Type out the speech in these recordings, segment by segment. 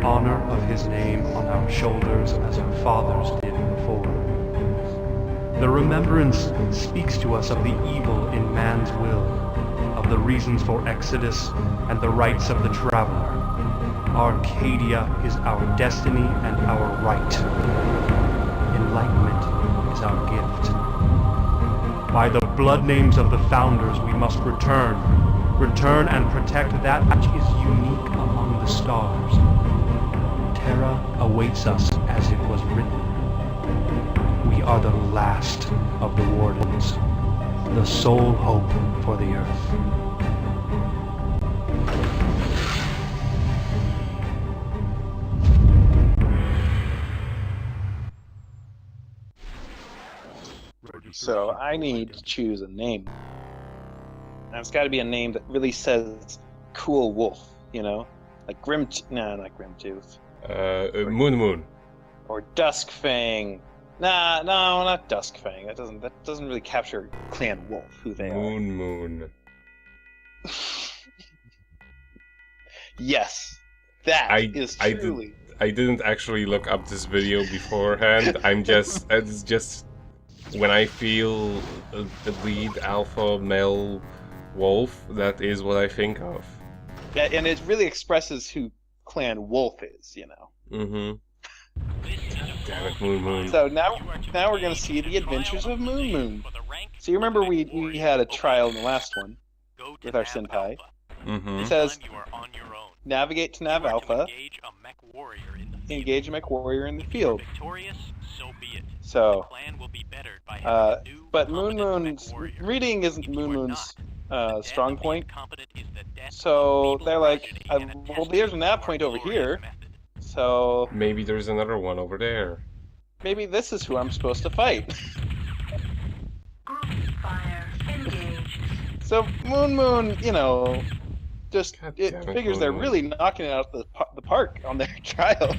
honor of his name on our shoulders as our fathers did before. The remembrance speaks to us of the evil in man's will, of the reasons for exodus and the rights of the traveler. Arcadia is our destiny and our right. Enlightenment is our gift. By the blood names of the founders we must return and protect that which is unique among the stars. Terra awaits us as it was written. We are the last of the Wardens, the sole hope for the Earth. So I need to choose a name. And it's got to be a name that really says cool wolf, you know? Like not Grimtooth. Moon. Or Duskfang. No, not Duskfang. That doesn't really capture Clan Wolf, who they are. Moon. Yes. That is truly. I didn't actually look up this video beforehand. It's just when I feel the lead alpha male wolf, that is what I think of. Yeah, and it really expresses who Clan Wolf is, you know. Mm-hmm. Damn it, Moon. So now we're gonna see the adventures of Moon. So you remember we had a trial in the last one with our senpai. Mm-hmm. It says navigate to Nav Alpha, engage a MechWarrior in the field. So, but Moon's reading isn't Moon's strong point. So they're like, well, there's a nav point over here. So maybe there's another one over there. Maybe this is who I'm supposed to fight. So Moon, you know, just it figures they're really knocking it out of the park on their trial.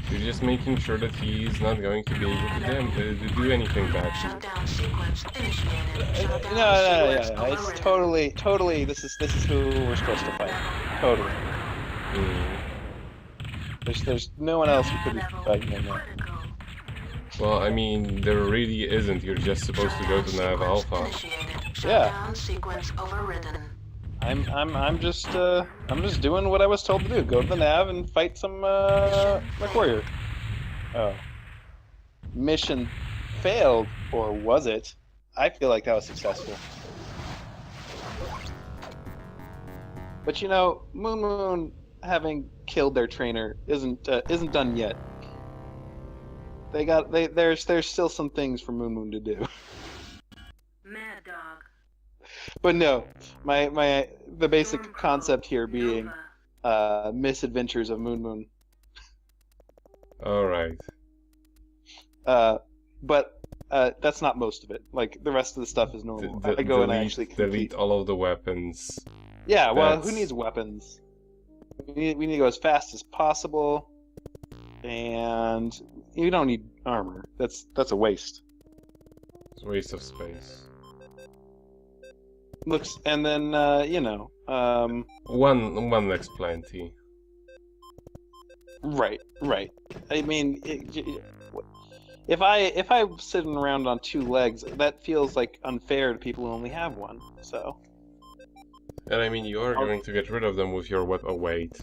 You're just making sure that he's not going to be able to do anything bad. Shutdown sequence initiated. No. It's totally. This is who we're supposed to fight. Totally. There's no one else who could be fighting him now. Well, I mean, there really isn't. You're just supposed to go to Nav Alpha. Yeah. Sequence overridden. I'm just doing what I was told to do. Go to the nav and fight some MechWarrior. Oh. Mission failed, or was it? I feel like that was successful. But you know, Moon having killed their trainer isn't done yet. There's still some things for Moon to do. Mad Dog. But no, the basic concept here being misadventures of Moon. Alright. But that's not most of it. Like, the rest of the stuff is normal. I go and I actually compete. Delete all of the weapons. Yeah, well, who needs weapons? We need to go as fast as possible, and you don't need armor. That's a waste. It's a waste of space. Looks, and then you know, one looks plenty. Right. I mean, if I'm sitting around on two legs, that feels like unfair to people who only have one. So. And I mean, you are going to get rid of them with your weapon. Oh, wait.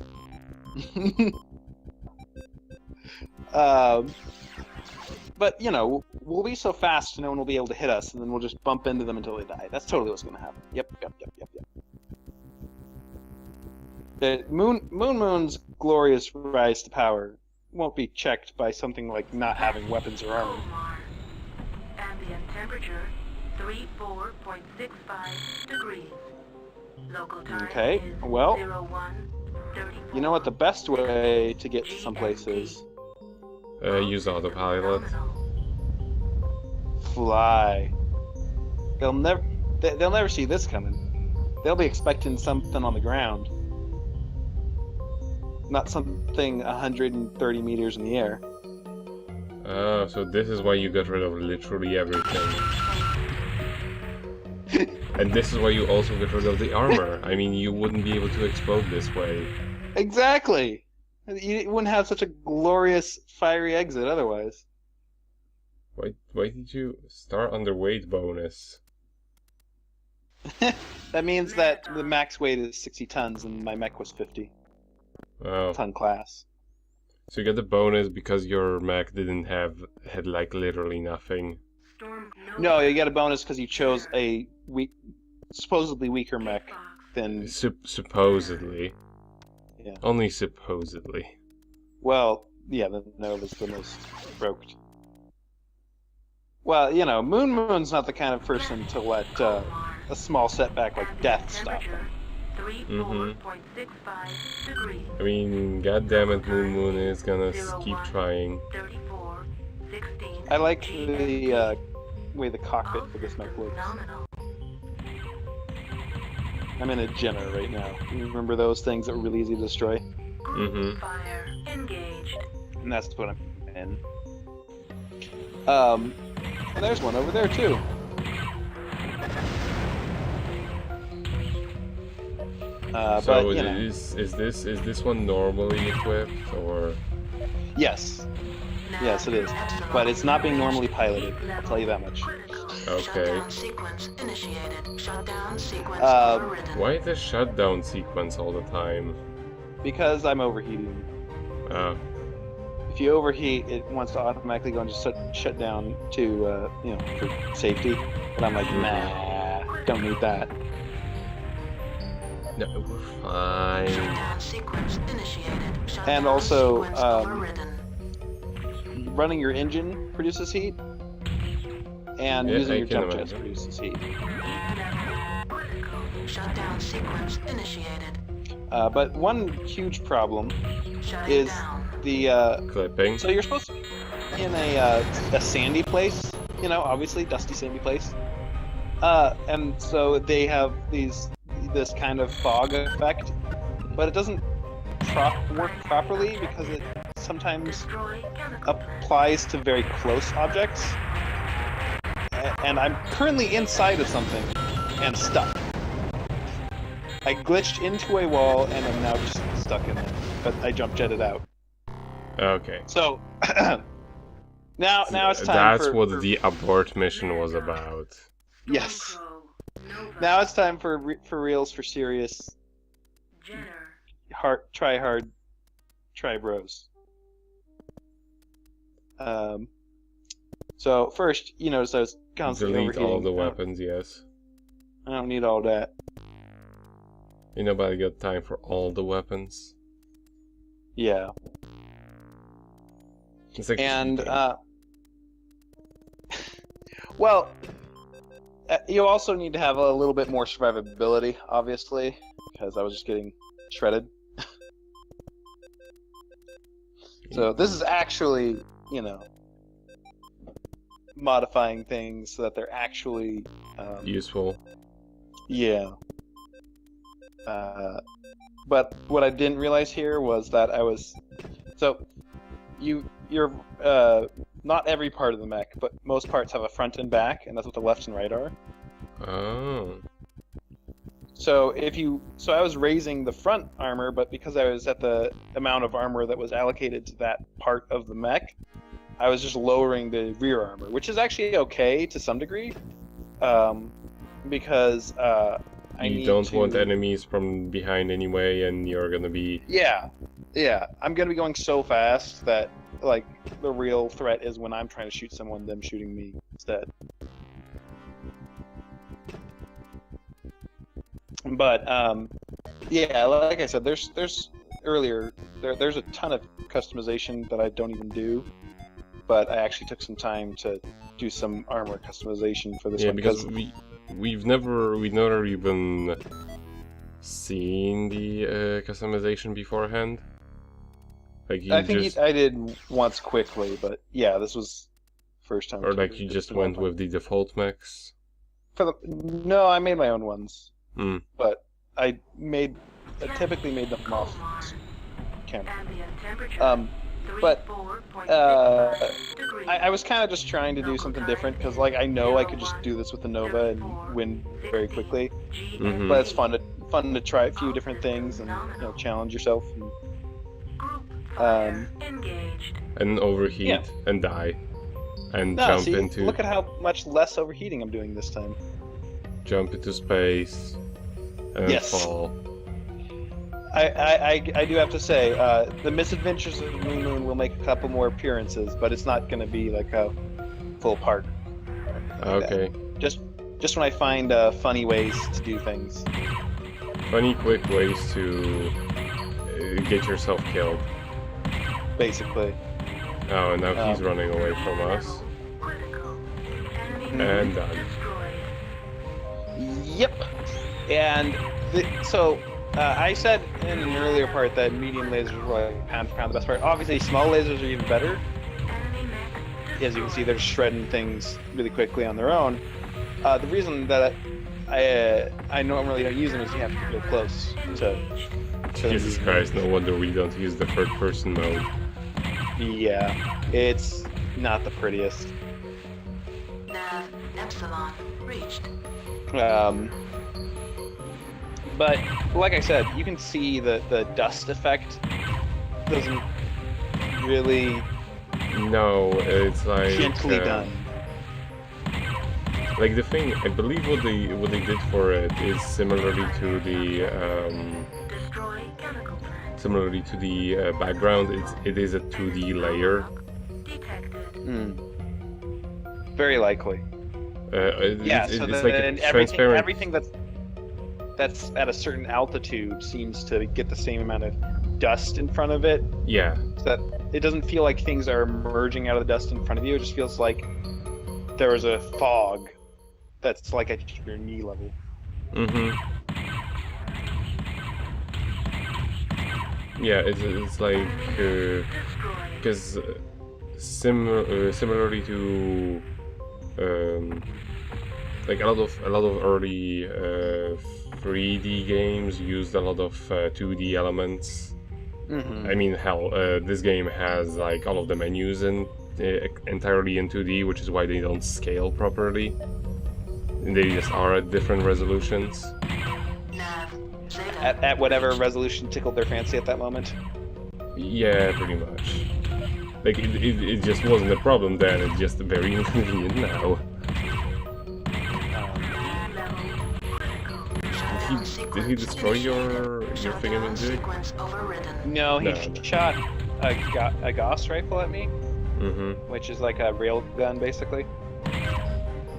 But you know, we'll be so fast, no one will be able to hit us, and then we'll just bump into them until they die. That's totally what's going to happen. Yep. The Moon's glorious rise to power won't be checked by something like not having weapons or armor. Ambient temperature 34.65 degrees. Local time Okay, is well, 01:34. you know what the best way to get to some place is? Use autopilot. Fly. They'll never see this coming. They'll be expecting something on the ground. Not something 130 meters in the air. Oh, so this is why you got rid of literally everything. And this is why you also get rid of the armor. I mean, you wouldn't be able to explode this way. Exactly. You wouldn't have such a glorious fiery exit otherwise. Why did you start underweight bonus? That means that the max weight is 60 tons and my mech was 50 Oh, ton class. so you get the bonus because your mech had like literally nothing. Storm No, you get a bonus because you chose a supposedly weaker mech than. Supposedly. Yeah. Only supposedly. Well, yeah, the Nova's the most broke. Well, you know, Moon's not the kind of person to let a small setback like death stop him. 34.65 degrees. I mean, goddammit, Moon is gonna keep trying. 34, 16. I like the way the cockpit for this mech looks. Nominal. I'm in a Jenner right now. You remember those things that were really easy to destroy? Mhm. Fire engaged. And that's what I'm in. There's one over there too. So but you know, is this one normally equipped or? yes, yes it is. But it's not being normally piloted. I'll tell you that much. Okay. Shutdown sequence initiated. Shutdown sequence Um, overridden. Why the shutdown sequence all the time? Because I'm overheating. If you overheat, it wants to automatically go and just shut down to, you know, for safety. But I'm like, nah, don't need that. No, we're fine. Shutdown sequence initiated. Shutdown And also, sequence overridden. Running your engine produces heat, and Yeah, using I your can jump jets imagine. produces heat. Shutdown sequence initiated. But one huge problem Shutting is down. the Clipping. so you're supposed to be in a sandy place, you know, obviously dusty sandy place, and so they have this kind of fog effect, but it doesn't work properly because it sometimes Destroy chemical plant. applies to very close objects. And I'm currently inside of something and stuck. I glitched into a wall and I'm now just stuck in there, but I jump jetted out. Okay. So now it's time That's for what the abort mission was about. yes. Stormcrow, Nova, Now it's time for reals, for serious, Jenner. try hard, try bros. So first, you notice I was constantly Delete overheating. all the weapons, yes. I don't need all that. Ain't nobody got time for all the weapons. Yeah. It's like And cheating. well, you also need to have a little bit more survivability, obviously, because I was just getting shredded. So this is actually, you know, modifying things so that they're actually Useful. yeah. But what I didn't realize here was that you're not every part of the mech, but most parts have a front and back, and that's what the left and right are. Oh. So I was raising the front armor, but because I was at the amount of armor that was allocated to that part of the mech, I was just lowering the rear armor, which is actually okay to some degree, because You don't want enemies from behind anyway, and you're gonna be... Yeah, I'm gonna be going so fast that, like, the real threat is when I'm trying to shoot someone, them shooting me instead. But, yeah, like I said, there's a ton of customization that I don't even do, but I actually took some time to do some armor customization for this one. because we've never even seen the customization beforehand. Like I think I did once quickly, but yeah, this was first time. or like you just went with the default mechs. No, I made my own ones, Hmm. but I typically made them off camera. Ambient temperature. But 34.65 degrees. I was kind of just trying to do something different because, like, I know I could just do this with the Nova and win very quickly. Mhm. But it's fun to try a few different things and challenge yourself. And, Engaged. And overheat Yeah. and die. And no, jump see, into look at how much less overheating I'm doing this time. space and Yes. fall. I do have to say, the Misadventures of Moon will make a couple more appearances, but it's not going to be like a full part. Okay. Just when I find funny ways to do things. Funny, quick ways to get yourself killed. Basically. Oh, and now he's running away from us. Critical. Mm-hmm. And done. Yep. And so I said in an earlier part that medium lasers were like pound for pound the best part. Obviously, small lasers are even better. Enemy mech. As you can see, they're shredding things really quickly on their own. The reason that I normally don't use them is you have to go close to Jesus Christ, no wonder we don't use the third person mode. Yeah, it's not the prettiest. Nav Epsilon reached. But like I said, you can see the dust effect doesn't really No, it's like gently done. Like the thing, I believe what they did for it is similarly to the Destroy chemical plant. background. It is a 2D layer. Detected. Very likely. Yeah, so it's then like transparent. everything that's at a certain altitude seems to get the same amount of dust in front of it. Yeah, So that it doesn't feel like things are emerging out of the dust in front of you. It just feels like there was a fog that's like at your knee level. Yeah, it's like because similarly to like a lot of early 3D games used a lot of 2D elements. I mean, hell, this game has like all of the menus entirely in 2D, which is why they don't scale properly. They just are at different resolutions. Nav Zeta. At whatever resolution tickled their fancy at that moment. Yeah, pretty much. Like it just wasn't a problem then. It's just very inconvenient now. Did he destroy your thingamajig? Sequence overridden. No, he No. shot a Gauss rifle at me, which is like a rail gun, basically.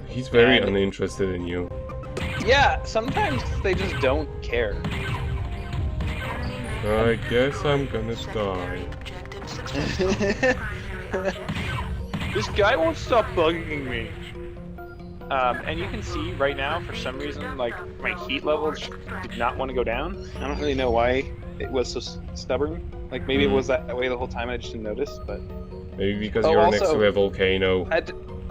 He's very And- uninterested in you. Yeah, sometimes they just don't care. I guess I'm gonna die. Objective successful. This guy won't stop bugging me. And you can see right now, for some reason, like my heat levels did not want to go down. I don't really know why it was so stubborn. Like maybe it was that way the whole time. I just didn't notice, but Maybe because Oh, you're next also- to a volcano.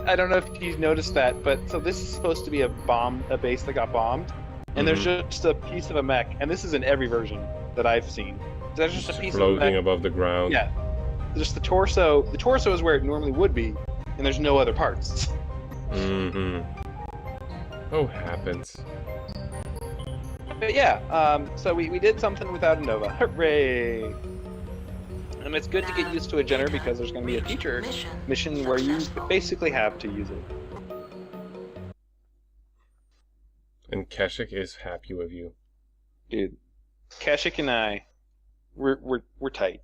I don't know if you've noticed that. But so this is supposed to be a base that got bombed, and there's just a piece of a mech, and this is in every version that I've seen. There's just a piece of a Floating mech. above the ground. Yeah, just the torso. The torso is where it normally would be, and there's no other parts. Oh, happens. But yeah, so we did something without a Nova. Hooray! And it's good to get used to a Jenner because there's going to be a future mission where you basically have to use it. And Keshik is happy with you. Dude, Keshik and I, we're tight.